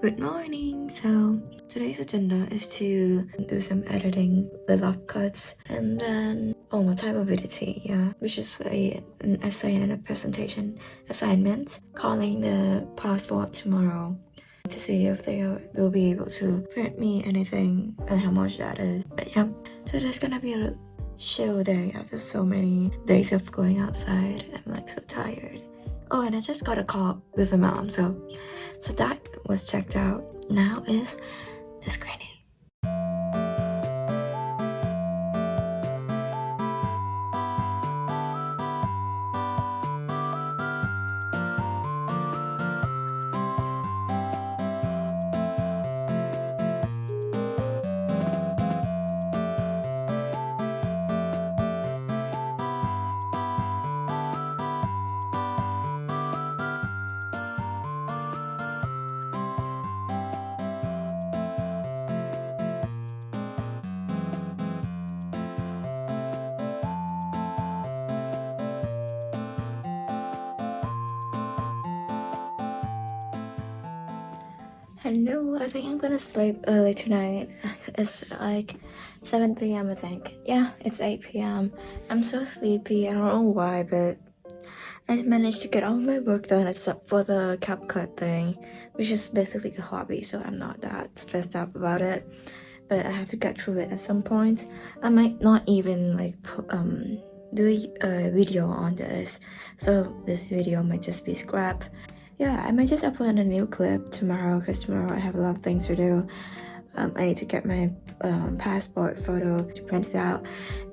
Good morning! So today's agenda is to do some editing, the rough cuts, and then type of editing, which is an essay and a presentation assignment, calling the passport tomorrow to see if they will be able to print me anything and how much that is. But yeah, so there's gonna be a chill day after so many days of going outside. I'm like so tired. Oh, and I just got a call with the mom, so that was checked out. Now is the screening. Hello, I think I'm gonna sleep early tonight. It's like 7 p.m. I think. Yeah, it's 8 p.m. I'm so sleepy, I don't know why, but I managed to get all my work done except for the CapCut thing, which is basically a hobby, so I'm not that stressed out about it. But I have to get through it at some point. I might not even do a video on this, so this video might just be scrap. Yeah, I might just upload a new clip tomorrow because tomorrow I have a lot of things to do. I need to get my passport photo to print it out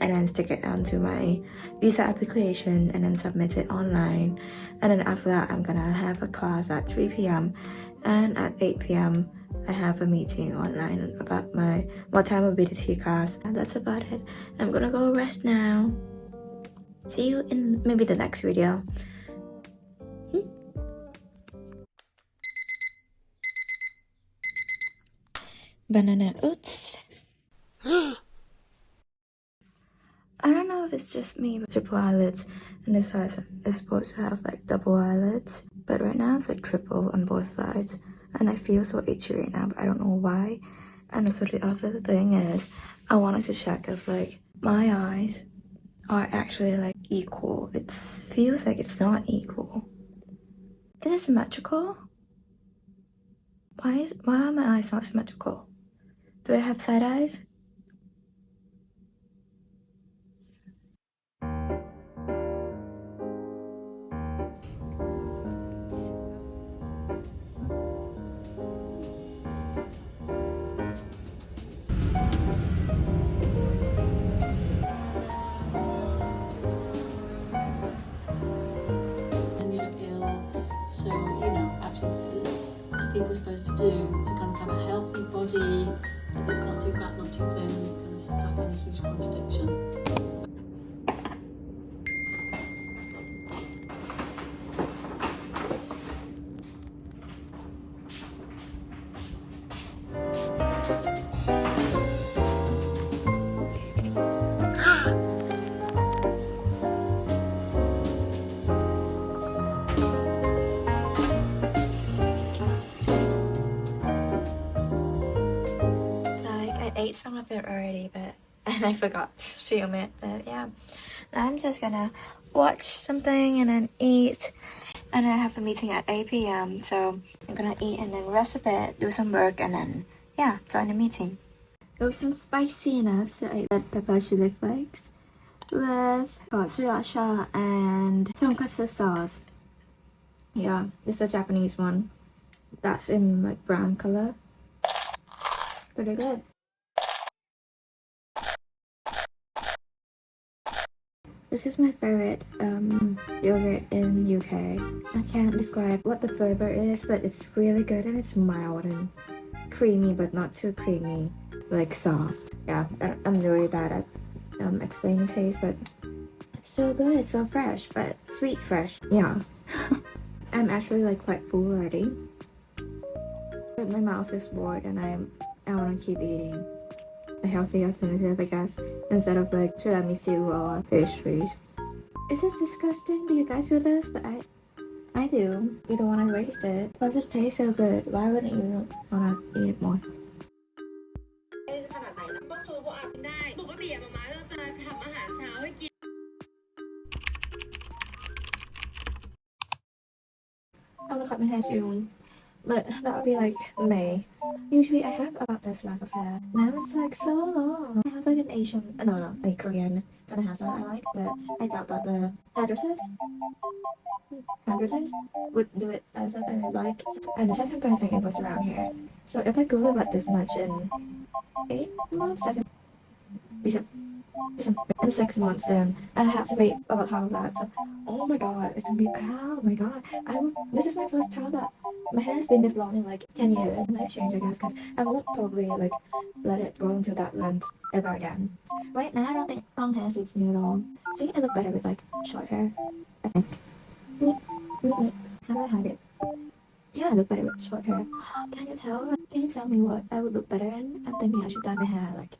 and then stick it onto my visa application and then submit it online. And then after that, I'm gonna have a class at 3 p.m. and at 8 p.m. I have a meeting online about my multi-mobility class. And that's about it. I'm gonna go rest now. See you in maybe the next video. Banana oats. I don't know if it's just me, but triple eyelids, and this side is supposed to have like double eyelids, but right now it's like triple on both sides, and I feel so itchy right now, but I don't know why. And also the other thing is, I wanted to check if like my eyes are actually like equal. It feels like it's not equal. Is it symmetrical? Why are my eyes not symmetrical? Do I have side eyes? People are supposed to do to kind of have a healthy body, but it's not too fat, not too thin, kind of stuck in a huge contradiction. I ate some of it already, and I forgot to film it, but yeah. Now I'm just gonna watch something and then eat, and I have a meeting at 8 p.m. So I'm gonna eat and then rest a bit, do some work, and then yeah, join the meeting. It wasn't spicy enough, so I added pepper chili flakes with sriracha and tonkatsu sauce. Yeah, it's a Japanese one. That's in like brown color. Pretty good. This is my favorite yogurt in UK. I can't describe what the flavor is, but it's really good and it's mild and creamy, but not too creamy, like soft. Yeah, I'm really bad at explaining taste, but it's so good. It's so fresh, but sweet fresh. Yeah. I'm actually like quite full already, but my mouth is bored and I want to keep eating. A healthy alternative, I guess, instead of like tiramisu or pastries. Is this disgusting? Do you guys do this? But I do. You don't want to waste it. Plus, it tastes so good. Why wouldn't you want to eat it more? ขนาดไหนนะก็คือพวกอากินได้ปกติอะมาม่าเราจะทำอาหารเช้าให้กิน I'm gonna cut my hair soon, but that'll be like May. Usually I have about this length of hair. Now it's like so long. I have like an Asian, no, a Korean kind of hairstyle I like, but I doubt that the hairdressers would do it as I like. And the second I think it was around here. So if I grew about this much in 8 months, in 6 months, then I have to wait about half of that. So, oh my god, it's gonna be, oh my god. This is my first time that my hair has been this long in like 10 years. Nice change, I guess, because I won't probably like let it grow into that length ever again. Right now, I don't think long hair suits me at all. See, I look better with like short hair, I think. Me. How do I hide it? Yeah, I look better with short hair. Can you tell? Can you tell me what I would look better in? I'm thinking I should dye my hair like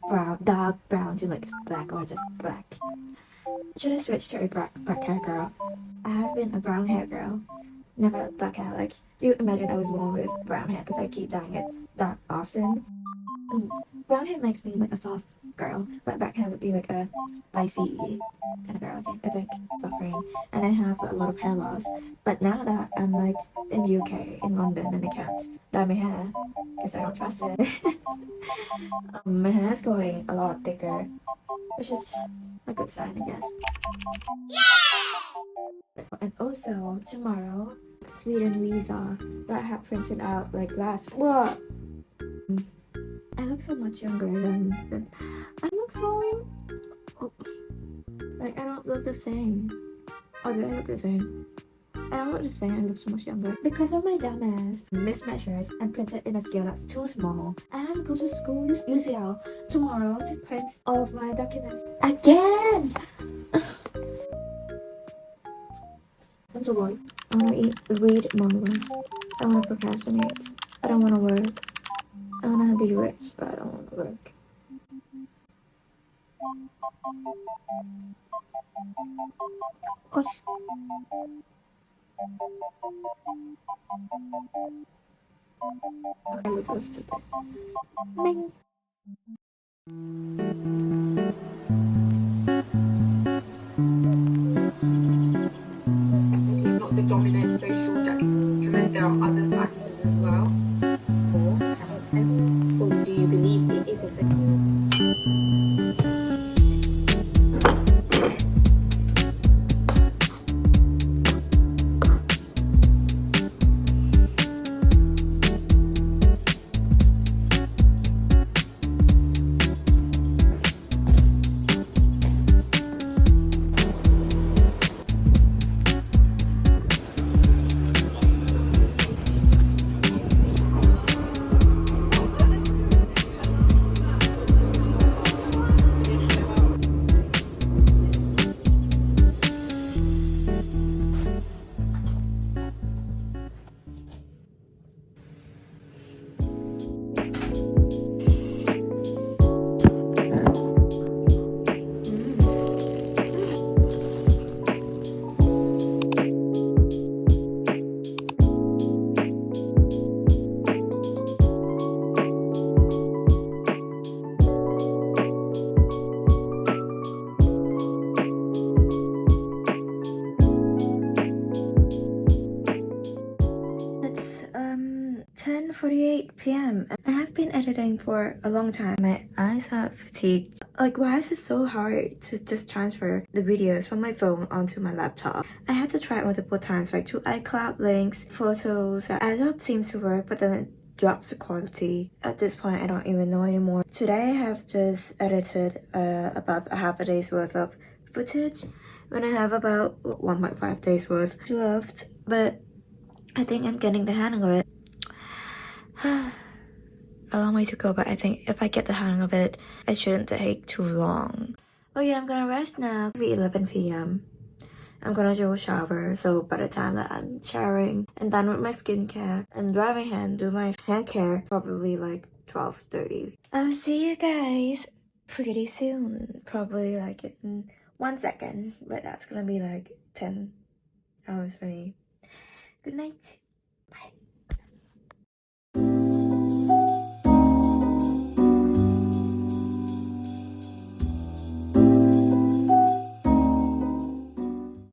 brown, dark brown to like black or just black. Should I switch to a black hair girl? I have been a brown hair girl, never black hair. Like you imagine I was born with brown hair because I keep dyeing it that often. Brown hair makes me like a soft girl, but black hair would be like a spicy kind of girl. I think suffering, and I have a lot of hair loss. But now that I'm like in UK, in London, and I can't dye my hair because I don't trust it. My hair is going a lot thicker, which is a good sign, I guess. And also tomorrow, Sweden visa that I had printed out like last. What? I look so much younger than I look so like I don't look the same. Or do I look the same? I don't look the same. I look so much younger because of my dumbass mismeasured and printed in a scale that's too small. I have to go to school UCL tomorrow to print all of my documents again. I'm so bored. I want to read mangas. I want to procrastinate. I don't want to work. I want to be rich, but I don't want to work. Osh. Okay, I look so stupid. Bing. It's not the dominant social detriment, there are other factors as well. Or, that makes sense. So do you believe it is a thing? It's 10:48 p.m. I have been editing for a long time. My eyes are fatigued. Like, why is it so hard to just transfer the videos from my phone onto my laptop? I had to try it multiple times, like to iCloud links, photos. Adobe seems to work, but then it drops the quality. At this point, I don't even know anymore. Today, I have just edited about half a day's worth of footage when I have about 1.5 days worth left, but I think I'm getting the hang of it. A long way to go, but I think if I get the hang of it, it shouldn't take too long. Oh yeah, I'm gonna rest now. It'll be 11 p.m. I'm gonna go shower, so by the time that I'm showering and done with my skincare and dry my hair and do my hair care, probably like 12:30. I'll see you guys pretty soon. Probably like in 1 second, but that's gonna be like 10 That was funny. Good night. Bye.